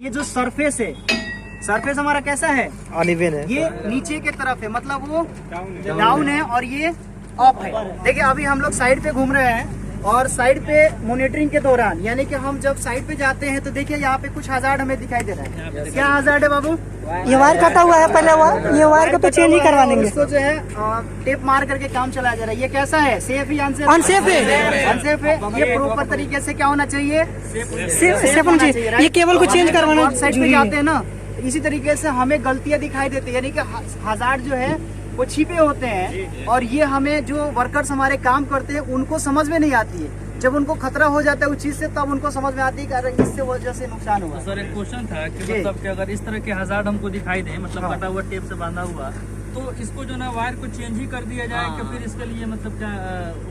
ये जो सरफेस है, सरफेस हमारा कैसा है, अनइवन है। ये नीचे के तरफ है, मतलब वो डाउन है और ये अप है। देखिए अभी हम लोग साइड पे घूम रहे हैं और साइड पे मॉनिटरिंग के दौरान, यानी कि हम जब साइड पे जाते हैं तो देखिए यहाँ पे कुछ हजार्ड हमें दिखाई दे रहा है। क्या हजार्ड है बाबू? ये वायर कटा हुआ है, पहले ये वायर को तो चेंज ही करवा देंगे। इसको जो है टेप मार करके काम चलाया जा रहा है। ये कैसा है, सेफ ही अनसेफ? अनसेफ है। अनसेफ है। ये प्रॉपर तरीके से क्या होना चाहिए, सेफ होना चाहिए। ये केबल को चेंज करवाना साइड पे जाते हैं ना, इसी तरीके से हमें गलतियां दिखाई देती है, यानी कि हजार्ड जो है वो छिपे होते हैं और ये हमें जो वर्कर्स हमारे काम करते हैं उनको समझ में नहीं आती है। जब उनको खतरा हो जाता है उस चीज से तब उनको समझ में आती है कि इससे वजह से नुकसान हुआ। तो सर एक क्वेश्चन था कि मतलब कि अगर इस तरह के हजार्ड हमको दिखाई दे, मतलब कटा हुआ टेप से बांधा हुआ, तो इसको जो ना वायर को चेंज ही कर दिया जाए कि फिर इसके लिए मतलब क्या?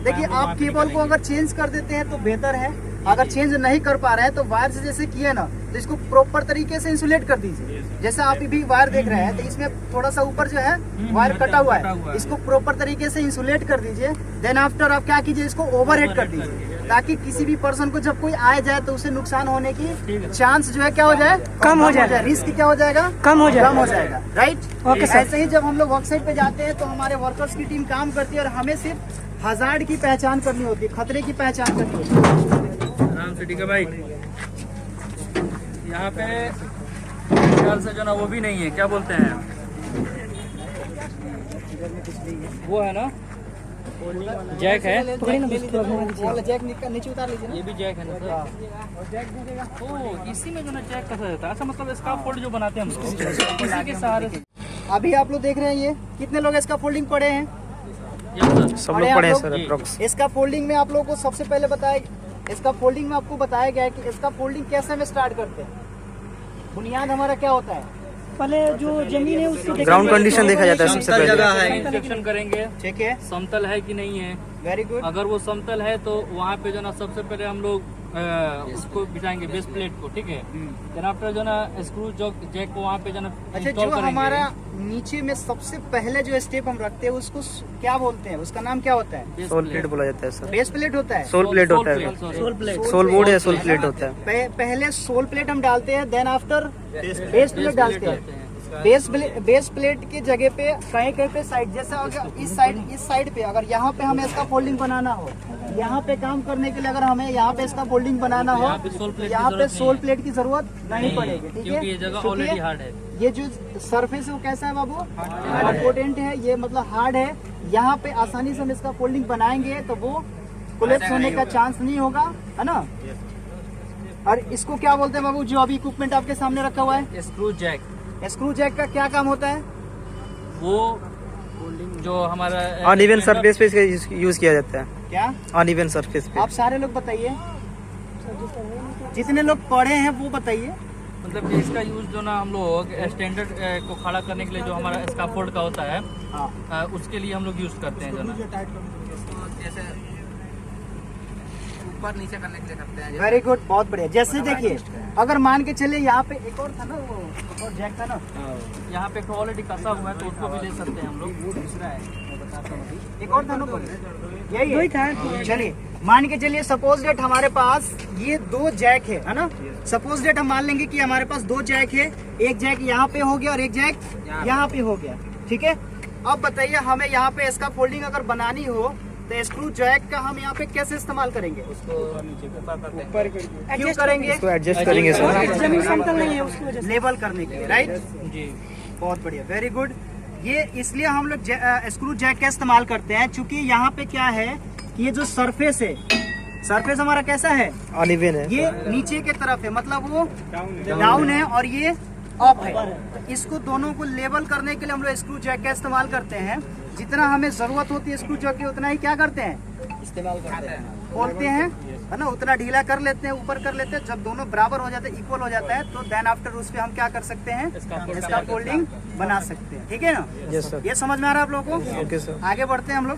देखिए आप केबल को अगर चेंज कर देते हैं तो बेहतर है, अगर चेंज नहीं कर पा रहे हैं तो वायर से जैसे किए ना, तो इसको प्रॉपर तरीके से इंसुलेट कर दीजिए। जैसा आप भी वायर देख रहे हैं तो इसमें थोड़ा सा ऊपर जो है वायर कटा हुआ है, इसको प्रॉपर तरीके से इंसुलेट कर दीजिए। देन आफ्टर आप क्या कीजिए, इसको ओवरहेड कर दीजिए ताकि किसी भी पर्सन को जब कोई आए जाए तो उसे नुकसान होने की चांस जो है क्या हो जाए, कम हो जाए। रिस्क क्या हो जाएगा, कम हो जाएगा। राइट। Okay sir. ऐसे ही जब हम लोग वर्कसाइट पे जाते हैं तो हमारे वर्कर्स की टीम काम करती है और हमें सिर्फ हजार्ड की पहचान करनी होती है, खतरे की पहचान करनी होती है। आराम से, ठीक है भाई। यहाँ पे ख्याल से जो ना वो भी नहीं है, क्या बोलते हैं वो है ना, जैक है। जैक नीचे उतार लीजिए ना। ये भी जैक है ना सर? तो इसी में जो ना जैक कसा जाता है। अच्छा, मतलब इसका फोल्ड जो बनाते हैं हम लोग इसी के सहारे से। अभी आप लोग देख रहे हैं ये कितने लोग इसका फोल्डिंग पढ़े हैं? सब लोग पढ़े हैं सर अप्रोक्स। इसका फोल्डिंग में आप लोगों को सबसे पहले इसका फोल्डिंग में आपको बताया गया है कि इसका फोल्डिंग कैसे में स्टार्ट करते हैं। बुनियाद हमारा क्या होता है, पहले जो जमीन है उसको ग्राउंड कंडीशन देखा जाता है सबसे पहले। जगह है, इंस्पेक्शन करेंगे, ठीक है, समतल है कि नहीं है। Very good. अगर वो समतल है तो वहाँ पे जो ना सबसे पहले हम लोग उसको बिठाएंगे बेस प्लेट को, ठीक है। देन आफ्टर जो ना स्क्रू जैक को वहाँ पे जो ना अच्छा, जो हमारा नीचे में सबसे पहले जो स्टेप हम रखते हैं उसको क्या बोलते हैं, उसका नाम क्या होता है? सोल प्लेट बोला जाता है सर। बेस प्लेट होता है, सोल प्लेट होता है, सोल बोर्ड या सोल प्लेट होता है। पहले सोल प्लेट हम डालते हैं, देन आफ्टर बेस प्लेट डालते हैं। बेस प्लेट की जगह पे कहीं पे साइड, जैसा अगर इस साइड पे अगर यहाँ पे हमें इसका फोल्डिंग बनाना हो, यहाँ पे काम करने के लिए अगर हमें यहाँ पे इसका फोल्डिंग बनाना हो, यहाँ पे सोल प्लेट की जरूरत नहीं पड़ेगी, ठीक है। ये जगह ऑलरेडी हार्ड है। ये जो सरफेस है वो कैसा है बाबू, पोटेंट है, ये मतलब हार्ड है। यहाँ पे आसानी से हम इसका फोल्डिंग बनाएंगे तो वो कोलैप्स होने का चांस नहीं होगा, है ना। और इसको क्या बोलते हैं बाबू, जो अभी इक्विपमेंट आपके सामने रखा हुआ है? Screw Jack. स्क्रू जैक का क्या काम होता है? वो जो हमारा अनइवन सरफेस पे इसका यूज किया जाता है। क्या अनइवन सरफेस पे? आप सारे लोग बताइए, जितने लोग पढ़े हैं वो बताइए। मतलब कि इसका यूज जो ना हम लोग स्टैंडर्ड को खड़ा करने के लिए जो हमारा स्कैफोल्ड का होता है, उसके लिए हम लोग यूज करते हैं जो ना जैसे ऊपर नीचे करने के लिए करते हैं। वेरी गुड, बहुत बढ़िया। जैसे देखिए अगर मान के चले यहाँ पे एक और था ना, वो एक और जैक था ना, यहाँ पे ऑलरेडी कसा हुआ है तो उसको भी ले सकते हैं हम लोग। वो दूसरा है, मैं बताता हूँ अभी। एक और था ना, यही था। चलिए मान के चलिए सपोज डेट हमारे पास ये 2 जैक है ना। सपोज डेट हम मान लेंगे कि हमारे पास 2 जैक है, एक जैक यहाँ पे हो गया और एक जैक यहाँ पे हो गया, ठीक है। अब बताइए हमें यहाँ पे इसका फोल्डिंग अगर बनानी हो तो स्क्रू जैक का हम यहाँ पे कैसे इस्तेमाल करेंगे? उसको ऊपर क्यों करेंगे? इसको एडजस्ट करेंगे सर, जमीन समतल नहीं है उसकी वजह से। लेवल करने के लिए, राइट जी। बहुत बढ़िया, वेरी गुड। ये इसलिए हम लोग स्क्रू जैक का इस्तेमाल करते हैं क्योंकि यहाँ पे क्या है कि ये जो सरफेस है, सरफेस हमारा कैसा है, अनइवन है। ये नीचे के तरफ है, मतलब वो डाउन है और ये अप है। तो इसको दोनों को लेवल करने के लिए हम लोग स्क्रू जैक का इस्तेमाल करते हैं। जितना हमें जरूरत होती है स्क्रू जैक की उतना ही क्या करते हैं, इस्तेमाल करते हैं, खोलते हैं, है ना, उतना ढीला कर लेते हैं, ऊपर कर लेते हैं। जब दोनों बराबर हो जाते हैं, इक्वल हो जाता है, तो देन आफ्टर उस पे हम क्या कर सकते हैं, इसका फोल्डिंग बना सकते हैं, ठीक है ना। Yes sir. ये समझ में आ रहा है आप लोगों को? Okay sir. आगे बढ़ते हैं हम लोग।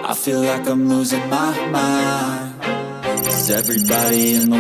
I feel like I'm losing my mind. 'Cause everybody in the